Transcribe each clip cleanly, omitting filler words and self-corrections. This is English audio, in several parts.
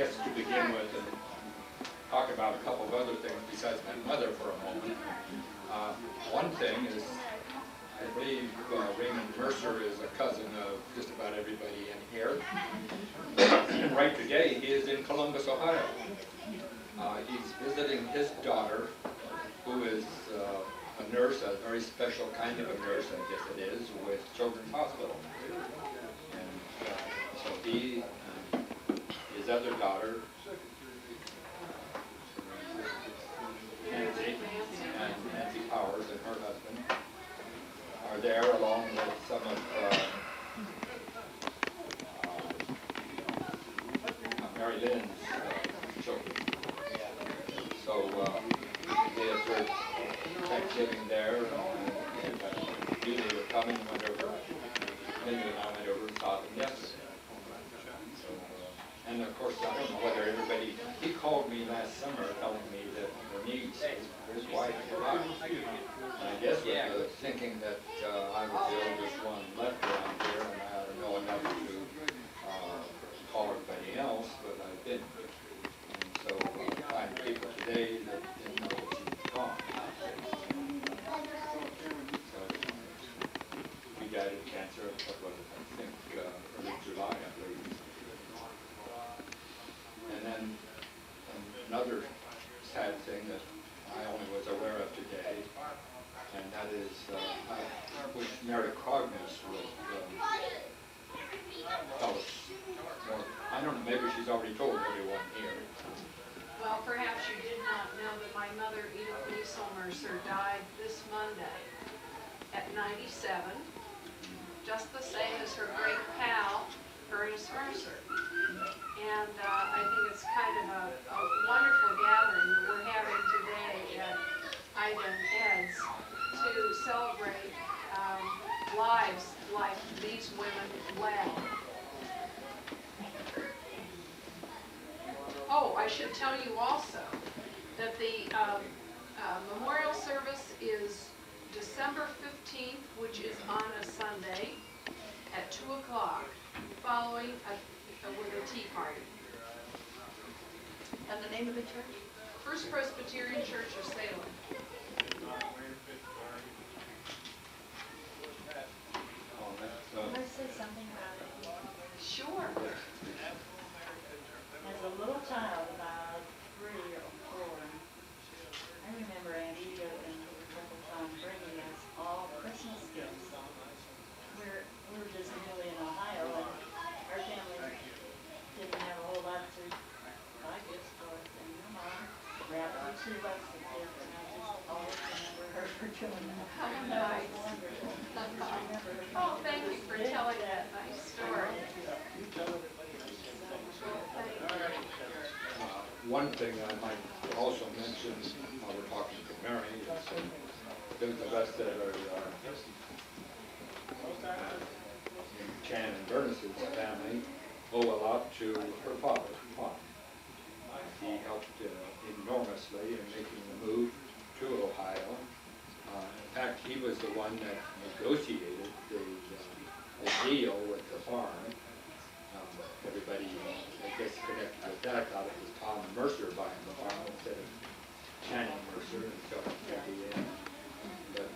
guess to begin with and talk about a couple of other things besides my mother for a moment. One thing is, I believe Raymond Mercer is a cousin of just about everybody in here. And right today, he is in Columbus, Ohio. He's visiting his daughter, who is a nurse, a very special kind of a nurse, I guess it is, with Children's Hospital. And so he and his other daughter, Nancy Powers, and her husband, are there along with some of Mary Lynn's children. So they observed Thanksgiving there, and knew they were coming, went over. Linda and I went over and saw them yesterday. So, and of course, I don't know whether everybody, he called me last summer telling me that the niece, his wife, died. And I guess was thinking that I was the oldest one left around here, and I ought to know enough to call everybody else, but I didn't. And so I find people today that didn't know that she was gone. So she died of cancer, what was it, I think, early July, I believe. And then another sad thing that I only was aware of today, and that is I wish Meredith Crogness would tell us more. I don't know, maybe she's already told everyone here. Well, perhaps you did not know that my mother, Edith Mercer, died this Monday at 97, just the same as her great pal, Ernest Mercer. And I think it's kind of a wonderful gathering that we're having today at Ida and Ed's to celebrate lives like these women led. Oh, I should tell you also that the memorial service is December 15th, which is on a Sunday, at 2 o'clock, following with a tea party. And the name of the church? First Presbyterian Church of Salem. Can I say something about it? Sure. As a little child, about 3 or 4, I remember Aunt Eva and Uncle Tom bringing us all Christmas gifts. We were just newly in Ohio, and our family didn't have a whole lot to buy gifts for us. And your mom wrapped each of us a gift, and I just always remember her for doing that. How nice. Oh, thank you for telling that nice story. One thing I might also mention while we're talking to Mary is those of us that are in Chan and Bernus's family owe a lot to her father, Juan. He helped enormously in making the move to Ohio. In fact, he was the one that negotiated the deal with the farm. Everybody, I guess, connected with that thought it was Tom Mercer buying the farm instead of Channing Mercer until the end. But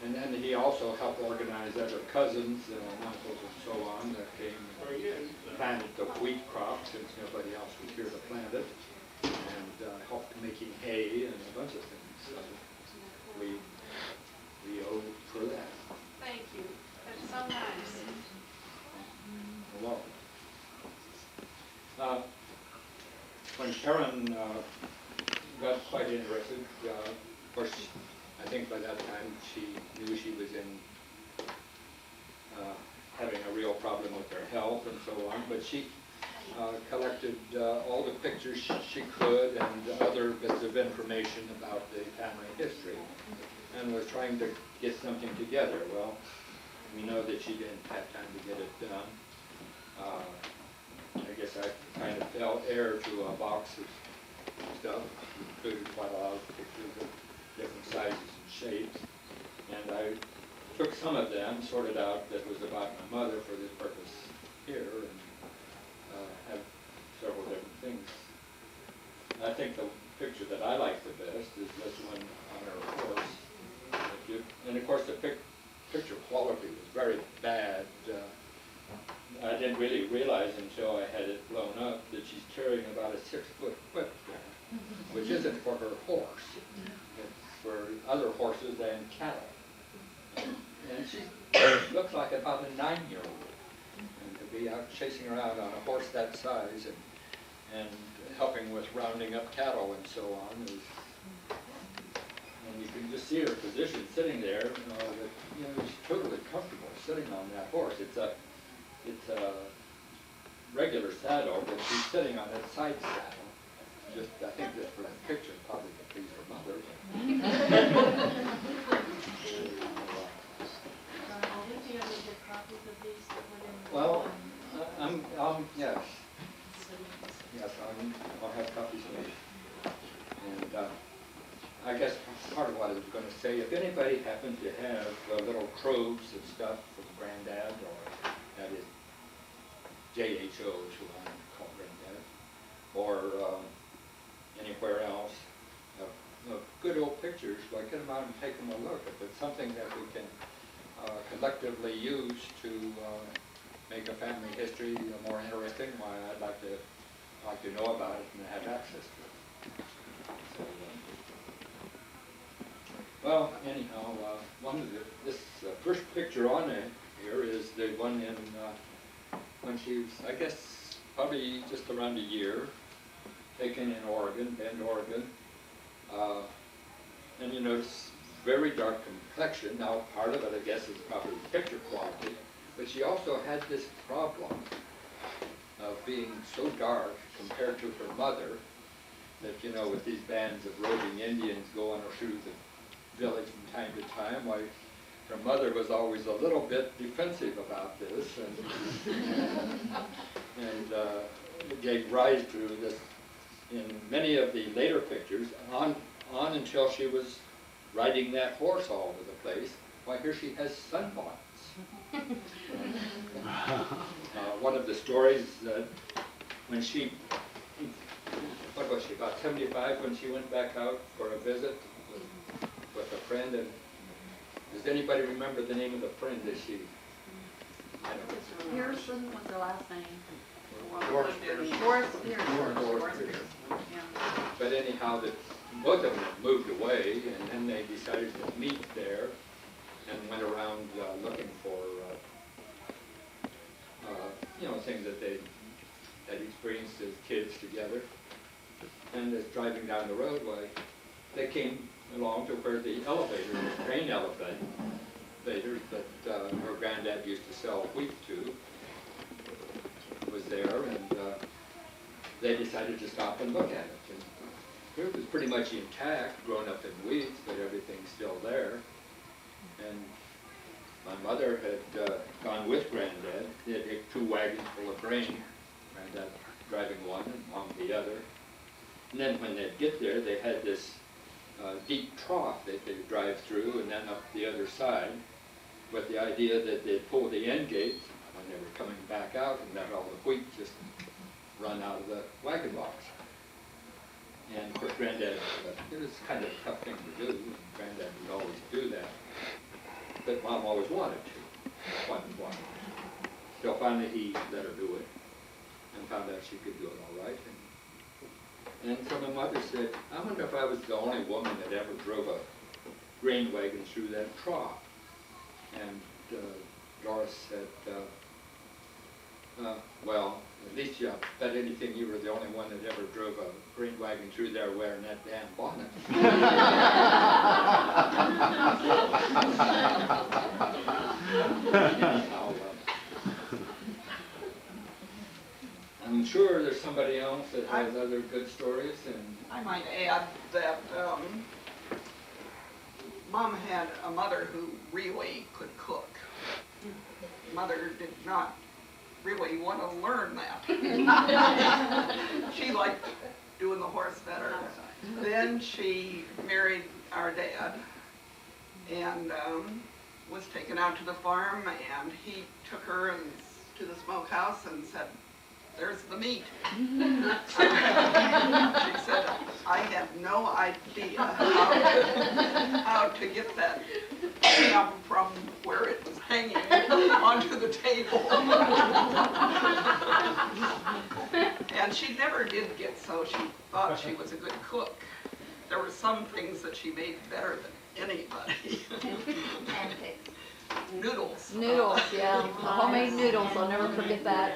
and then he also helped organize other cousins and uncles and so on that came and planted the wheat crop since nobody else was here to plant it, and helped making hay and a bunch of things. So we owe for that. Thank you. That's so nice. Well, when Karen got quite interested, of course, I think by that time she knew she was in having a real problem with her health and so on, but she collected all the pictures she could and other bits of information about the family history, and was trying to get something together. Well, we know that she didn't have time to get it done. I guess I kind of fell heir to a box of stuff, included quite a lot of pictures of different sizes and shapes. And I took some of them, sorted out that was about my mother for this purpose here, and have think the picture that I like the best is this one on her horse. And of course the picture quality was very bad. I didn't really realize until I had it blown up that she's carrying about a 6-foot whip there, which isn't for her horse. It's for other horses and cattle. And she looks like about a 9-year-old. And to be out chasing around on a horse that size and helping with rounding up cattle and so on is, and you can just see her position sitting there, that she's totally comfortable sitting on that horse. It's a regular saddle, but she's sitting on a side saddle. I think just for the picture, probably to please her mother. Well, I'll have copies of it. And I guess part of what I was going to say, if anybody happens to have little troves of stuff from Granddad, or that is JHO is who I call Granddad, or anywhere else, good old pictures, well, get them out and take them a look. If it's something that we can collectively use to make a family history more interesting, why I'd like to know about it and have access to it. So, well, anyhow, this first picture on here is the one in when she was, I guess, probably just around a year, taken in Oregon, Bend, Oregon. And you notice very dark complexion. Now, part of it, I guess, is probably picture quality, but she also had this problem of being so dark compared to her mother that, with these bands of roving Indians going through the village from time to time, why her mother was always a little bit defensive about this, and it gave rise to this in many of the later pictures, on until she was riding that horse all over the place. Why, here she has sunbonnets. One of the stories that when she, what was she, about 75 when she went back out for a visit with a friend, and does anybody remember the name of the friend that she, I don't know. Pearson was the last name. Doris Pearson. Doris Pearson. Doris Pearson. But anyhow, both of them moved away, and then they decided to meet there and went around looking for, things that they had experienced as kids together. And as driving down the roadway, they came along to where the elevator, the train elevators that her granddad used to sell wheat to, was there, and they decided to stop and look at it. And it was pretty much intact, grown up in weeds, but everything's still there. And my mother had gone with Granddad. They had 2 wagons full of grain, Granddad driving one and Mom the other. And then when they'd get there, they had this deep trough that they'd drive through and then up the other side, with the idea that they'd pull the end gate when they were coming back out and let all the wheat just run out of the wagon box. And of course Granddad, it was kind of a tough thing to do, and Granddad would always do that. But Mom always wanted to. So finally he let her do it and found out she could do it all right. And so my mother said, I wonder if I was the only woman that ever drove a grain wagon through that trough. And Doris said, well, at least you bet anything you were the only one that ever drove a grain wagon through there wearing that damn bonnet. Anyhow, I'm sure there's somebody else that has other good stories. And I might add that Mom had a mother who really could cook. Mother did not really want to learn that. She liked doing the horse better. Then she married our dad and was taken out to the farm, and he took her to the smokehouse and said, there's the meat. She said, I had no idea how to get that ham from where it was hanging onto the table. And she never did get so she thought she was a good cook. There were some things that she made better than anybody. Pancakes. Noodles. Noodles, yeah, homemade noodles, I'll never forget that.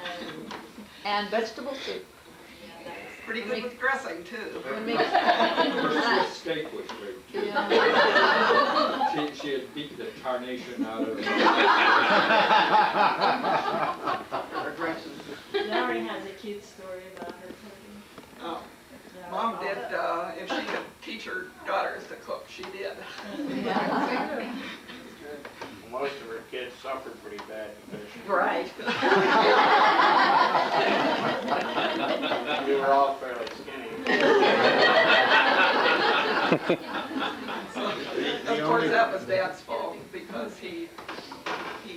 And vegetable soup.3 good with dressing too. Would make- Her steak was great too. Yeah. She had beat the tarnation out of it. Lori has a cute story about her cooking. Oh, Yeah, Mom all did, that. if she could teach her daughters to cook, she did. Yeah. Most of her kids suffered pretty bad because Right. we were all fairly skinny. Of course, that was Dad's fault because he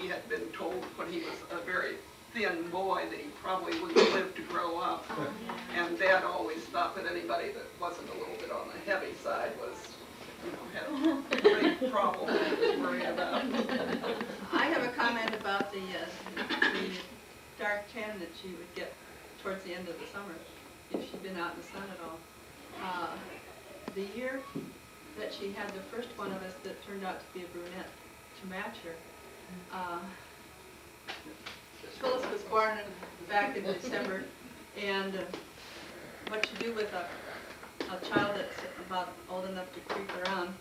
had been told when he was a very thin boy that he probably wouldn't live to grow up. And Dad always thought that anybody that wasn't a little bit on the heavy side was, had a big problem that he was worried about. I have a comment about the dark tan that she would get towards the end of the summer, if she'd been out in the sun at all. The year that she had the first one of us that turned out to be a brunette to match her, Phyllis was born back in December, and what you do with a child that's about old enough to creep around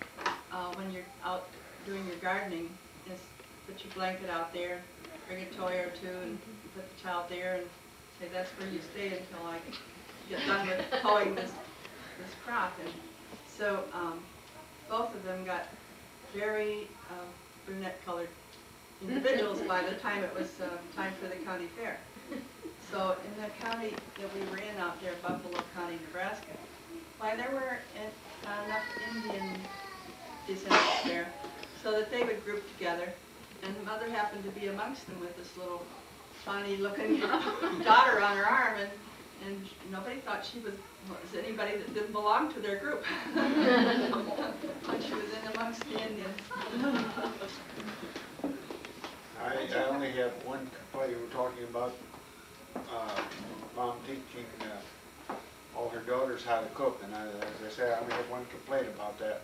when you're out doing your gardening is put your blanket out there, bring a toy or two, and put the child there and say, that's where you stay until I get done with hoeing this crop. And so both of them got very brunette-colored individuals by the time it was time for the county fair. So in the county that we were in out there, Buffalo County, Nebraska, why there were enough Indian descendants there so that they would group together, and Mother happened to be amongst them with this little funny-looking daughter on her arm, and nobody thought she was anybody that didn't belong to their group when she was in amongst the Indians. I only have one complaint. We're talking about Mom teaching all her daughters how to cook, and as I say, I only have one complaint about that.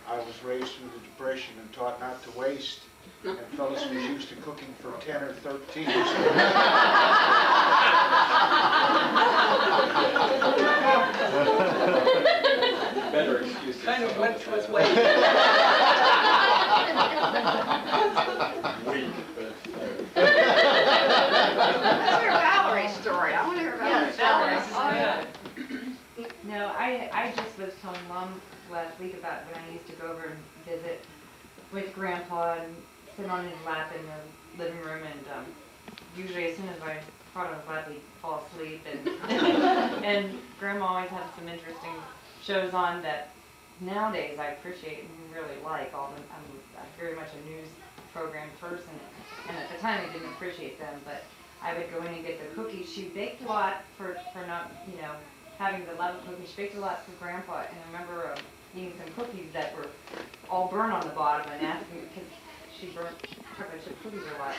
I was raised through the Depression and taught not to waste, and Phyllis was used to cooking for 10 or 13. Better excuses. Kind of went to his way. Weak, but. Let's hear Valerie's story. I want to hear Valerie's story. No, I just was telling Mom last week about when I used to go over and visit with Grandpa and sit on his lap in the living room, and usually as soon as I caught on his lap, he'd fall asleep, and Grandma always had some interesting shows on that nowadays I appreciate and really like. I'm very much a news program person, and at the time I didn't appreciate them, but I would go in and get the cookies. She baked a lot for not, having the love of cookies. She baked a lot for Grandpa, and I remember eating some cookies that were all burnt on the bottom, and asking, because she burnt chocolate chip cookies a lot.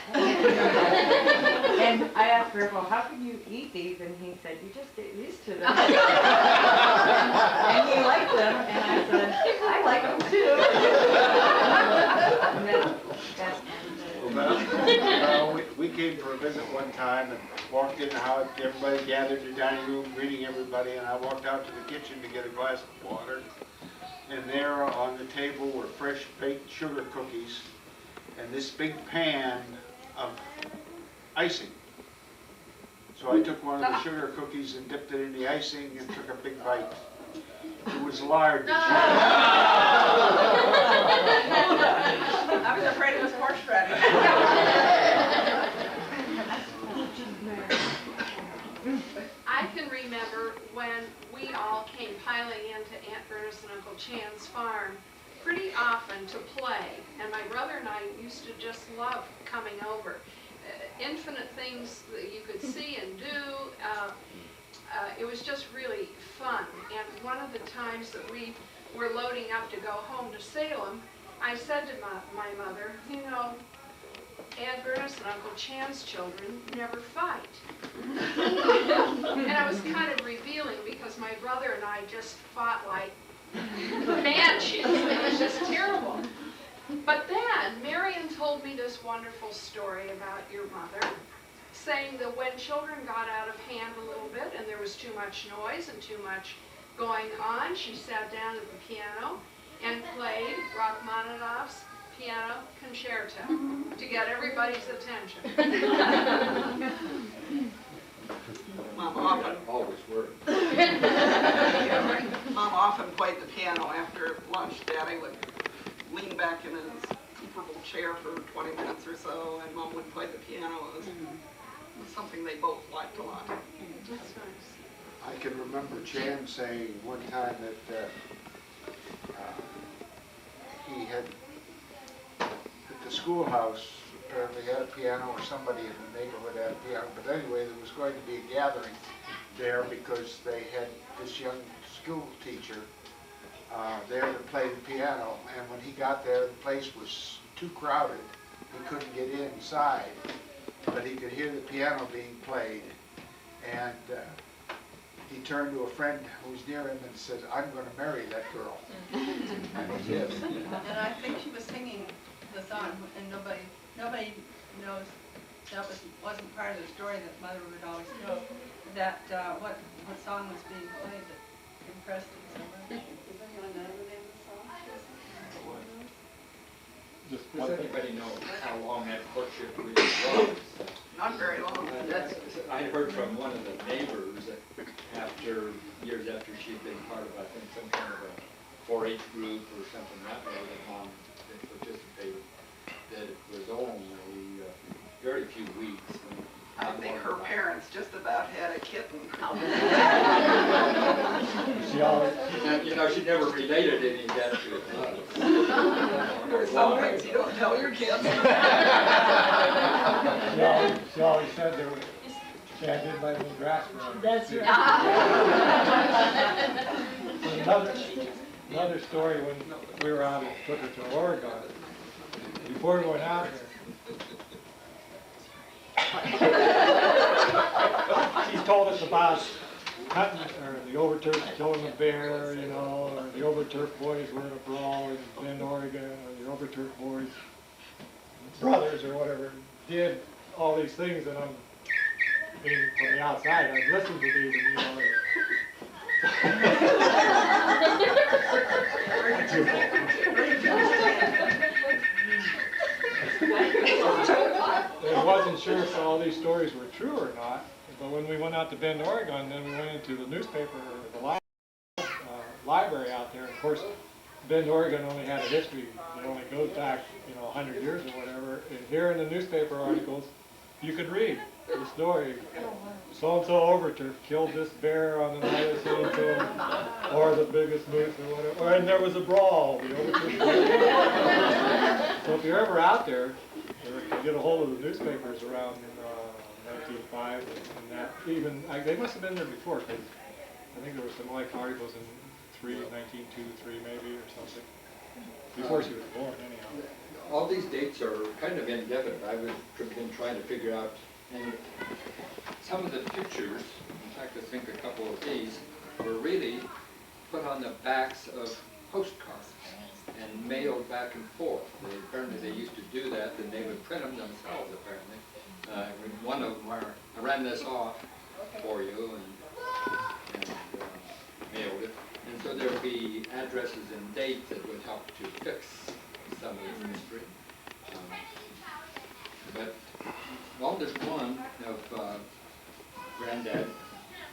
And I asked Grandpa, how can you eat these? And he said, you just get used to them. And he liked them, and I said, I like them too. And then that Well, we came for a visit one time and walked in the house, everybody gathered in the dining room, greeting everybody, and I walked out to the kitchen to get a glass of water. And there on the table were fresh baked sugar cookies and this big pan of icing. So I took one of the sugar cookies and dipped it in the icing and took a big bite. It was lard. I was afraid it was horseradish. I can remember when we all came piling into Aunt Ernest and Uncle Chan's farm pretty often to play, and my brother and I used to just love coming over. infinite things that you could see and do. It was just really fun. And one of the times that we were loading up to go home to Salem, I said to my mother, you know, Aunt Bernice and Uncle Chan's children never fight. And I was kind of revealing because my brother and I just fought like banshees. It was just terrible. But then Marion told me this wonderful story about your mother, saying that when children got out of hand a little bit and there was too much noise and too much going on, she sat down at the piano and played Rachmaninoff's Piano Concerto to get everybody's attention. Mom often, Always were. Mom often played the piano after lunch. Daddy would lean back in his comfortable chair for 20 minutes or so, and Mom would play the piano. It was something they both liked a lot. That's nice. I can remember Chan saying one time that he had, at the schoolhouse, apparently had a piano, or somebody in the neighborhood had a piano, but anyway, there was going to be a gathering there because they had this young school teacher there to play the piano, and when he got there, the place was too crowded. He couldn't get inside, but he could hear the piano being played, and he turned to a friend who was near him and said, "I'm going to marry that girl." And he did. And I think she was singing the song, and nobody knows, that wasn't part of the story that Mother would always tell, that what song was being played that impressed him so much. Does anyone know the name of the song? Does anybody know how long that courtship really was? Not very long. I heard from one of the neighbors that years after she'd been part of, I think, some kind of a 4-H group or something that way that Mom participated, that it was only very few weeks. I think her parents just about had a kitten. You know, she never related any of that to There's some things you don't tell your kids. She always said there was, Chad did my little grass growing. That's right. Another story when we were out, took her to Oregon. Before we went out there, she told us about hunting, or the overturf killing a bear, you know, or the overturf boys were in a brawl in Bend, Oregon, or the overturf boys, brothers or whatever, did all these things, and I'm being from the outside, I've listened to these, and you know, I wasn't sure if all these stories were true or not, but when we went out to Bend, Oregon, then we went into the newspaper, or the library out there. Of course, Bend, Oregon only had a history that only goes back, you know, 100 years or whatever. And here in the newspaper articles, you could read the story. So-and-so overturf killed this bear on the night of so-and-so, or the biggest moose or whatever. And there was a brawl. The overturf. So if you're ever out there, you get a hold of the newspapers around 1905 and that. Even they must have been there before, because I think there were some like articles in 1902, 3 maybe or something. Before she was born, anyhow. All these dates are kind of indefinite. I've been trying to figure out, and some of the pictures, in fact I think a couple of these, were really put on the backs of postcards and mailed back and forth. Apparently they used to do that, and they would print them themselves apparently. One of them, I ran this off for you and mailed it. And so there would be addresses and dates that would help to fix some of this mystery. Well, there's one of Granddad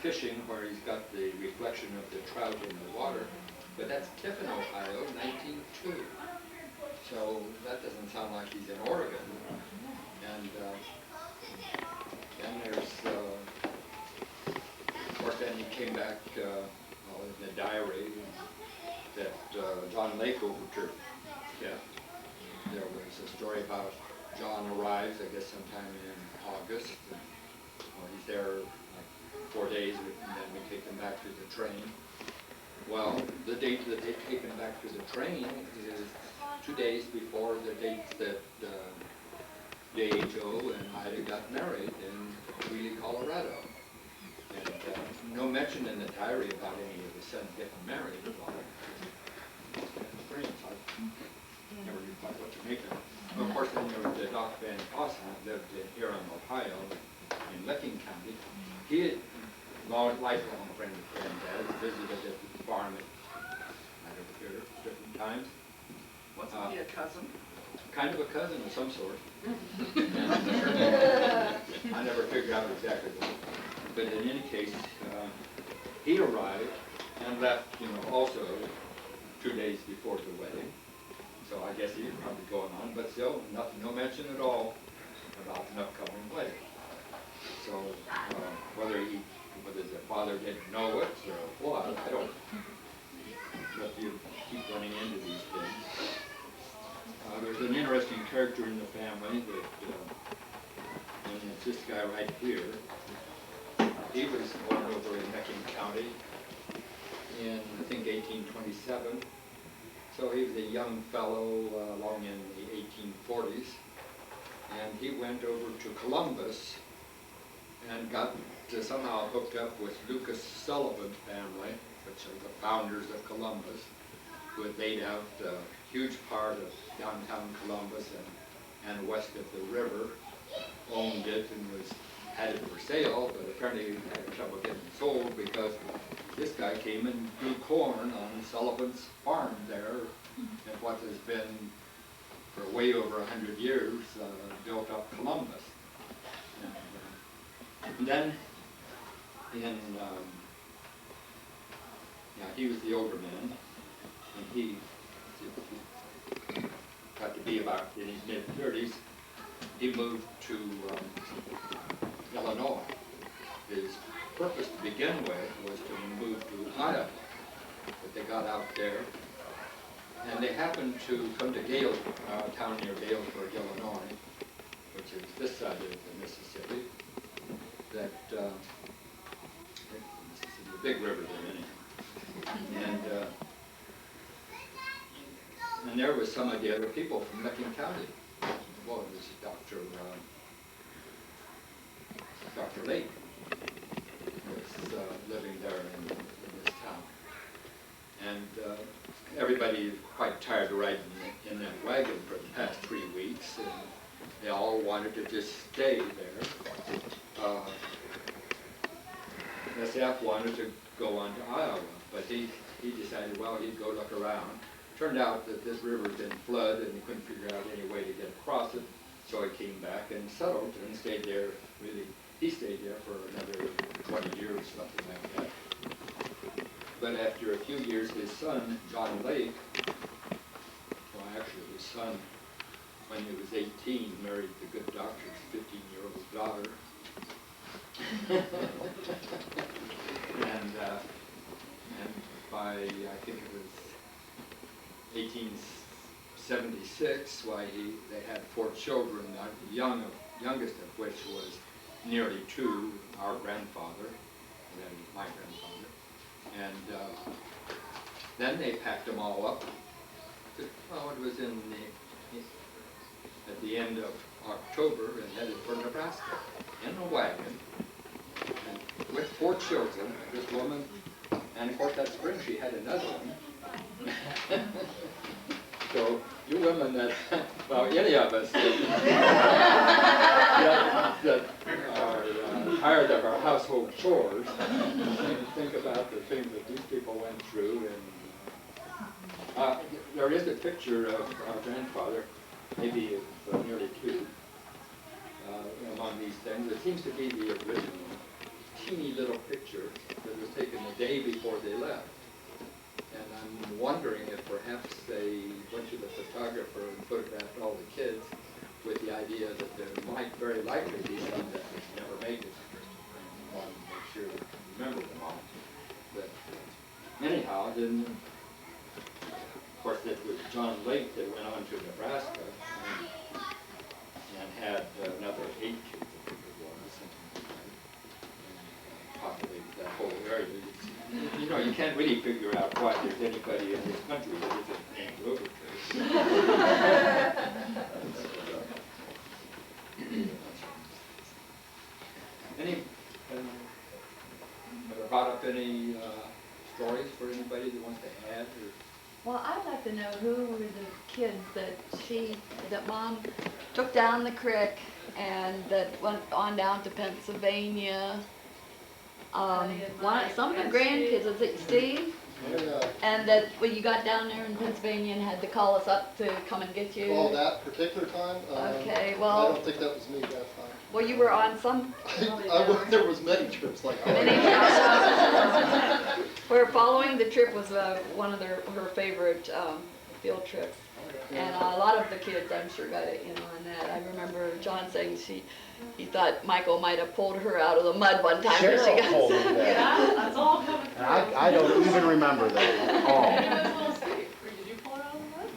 fishing where he's got the reflection of the trout in the water, but that's Tiffin, Ohio, 1902. So that doesn't sound like he's in Oregon. And then there's, of course, then he came back in the diary that John Lake overturned. Yeah. There was a story about John arrives, I guess, sometime in August. And, well, he's there like 4 days, and then we take him back to the train. Well, the date that they take him back to the train is 2 days before the date that Joe and Ida got married in Greeley, Colorado. And no mention in the diary about any of the sons getting married at all. Strange. I never knew quite what to make of it. Of course, then there was the Doc Van Possen that lived here in Ohio, in Licking County. He had lifelong friend of Granddad's, visited at the farm at here different times. Wasn't he a cousin? Kind of a cousin of some sort. I never figured out exactly what. But in any case, he arrived and left, also 2 days before the wedding. So I guess he was probably going on, but still, no mention at all about an upcoming wedding. So whether the father didn't know it or what, I don't know. But you keep running into these things. There's an interesting character in the family that, and it's this guy right here. He was born over in Licking County in, I think, 1827. So he was a young fellow along in the 1840s. And he went over to Columbus and got somehow hooked up with Lucas Sullivan's family, which are the founders of Columbus, who had laid out a huge part of downtown Columbus and west of the river, owned it and had it for sale, but apparently had trouble getting it sold because this guy came and grew corn on Sullivan's farm there at what has been, for way over 100 years, built up Columbus. And then he was the older man, and he got to be about in his mid-30s. He moved to Illinois. His purpose to begin with was to move to Iowa, but they got out there, and they happened to come to a town near Galesburg, Illinois, which is this side of the Mississippi. That Mississippi, the big river there, anyhow. And there was some of the other people from Licking County. Well, it was Dr. Lake was living there in this town. And everybody was quite tired of riding in that wagon for the past 3 weeks, and they all wanted to just stay there. SF wanted to go on to Iowa, but he decided, well, he'd go look around. Turned out that this river had been flooded and he couldn't figure out any way to get across it, so he came back and settled and stayed there. He stayed there for another 20 years, something like that. But after a few years, his son, John Lake, well, actually his son, when he was 18, married the good doctor's 15-year-old daughter. and by, I think it was 1876, they had 4 children, the youngest of which was nearly 2, our grandfather, and then my grandfather. And then they packed them all up. It was at the end of October and headed for Nebraska in a wagon and with 4 children, this woman, and of course that spring she had another one. So you women that, well, any of us that are tired of our household chores, think about the things that these people went through. And there is a picture of our grandfather, maybe nearly 2, among these things. It seems to be the original teeny little picture that was taken the day before they left. And I'm wondering if perhaps they went to the photographer and photographed all the kids with the idea that there might very likely be some that never made it. And wanted to make sure to remember them all. But anyhow, then, of course, it was John Lake that went on to Nebraska and had another 8 children. know, you can't really figure out why there's anybody in this country that isn't named Overtree. Any, ever brought up any stories for anybody that wants to add? Or? Well, I'd like to know who were the kids that Mom took down the creek and that went on down to Pennsylvania. Some of the grandkids, was it Steve? Yeah. And that when you got down there in Pennsylvania and had to call us up to come and get you. Oh, that particular time? Okay, I well, don't think that was me that time. well, you were on some There was many trips like that. many trips. We're following the trip was one of her favorite field trips. And a lot of the kids, I'm sure, got it in on that. I remember John saying he thought Michael might have pulled her out of the mud one time. Cheryl She got- told me that. Yeah, that's all coming through. And I don't even remember that at all. Maybe it was a little steep. Did you pull it out of the mud?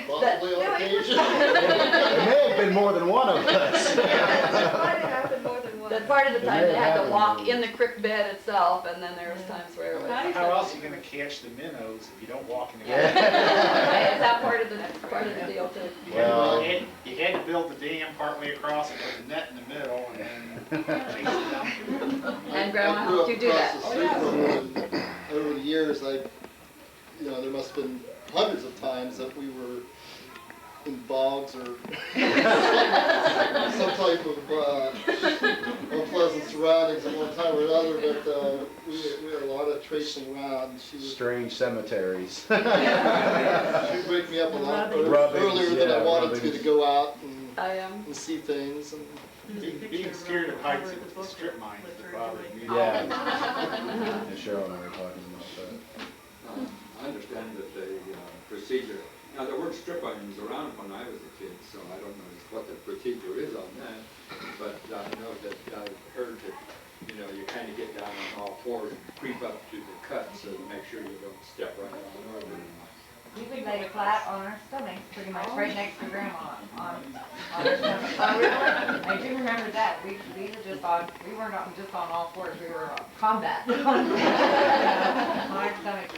Possibly on occasion. There may have been more than one of us. That part of the It time may they have had to happened. walk in the creek bed itself, and then there was times where it was. How else are you gonna catch the minnows if you don't walk in the Yeah. Is that part of the deal too? Well- You had to build the dam partway across and put the net in the middle and then chase it down. And Grandma I grew helped up you do that. across the street from her, and over the years, there must have been hundreds of times that we were in bogs or some type of unpleasant surroundings at one time or another, but we had a lot of tracing around. She was, Strange cemeteries. she'd wake me up a lot Rubbings, earlier than I yeah, wanted rubbings. to go out I am. and see things. And Being scared of heights, it was the strip mines that bothered me. Yeah. And Cheryl and I were talking about that. I understand that the procedure, now there weren't strip mines around when I was a kid, so I don't know what the procedure is on that, but I know that I've heard that, you kind of get down on all fours and creep up to the cuts and make sure you don't step right on over. We would lay flat on our stomachs, pretty much right next to Grandma on our stomach. Oh, really? I do remember that. We weren't just on all fours, we were on combat. On our stomachs.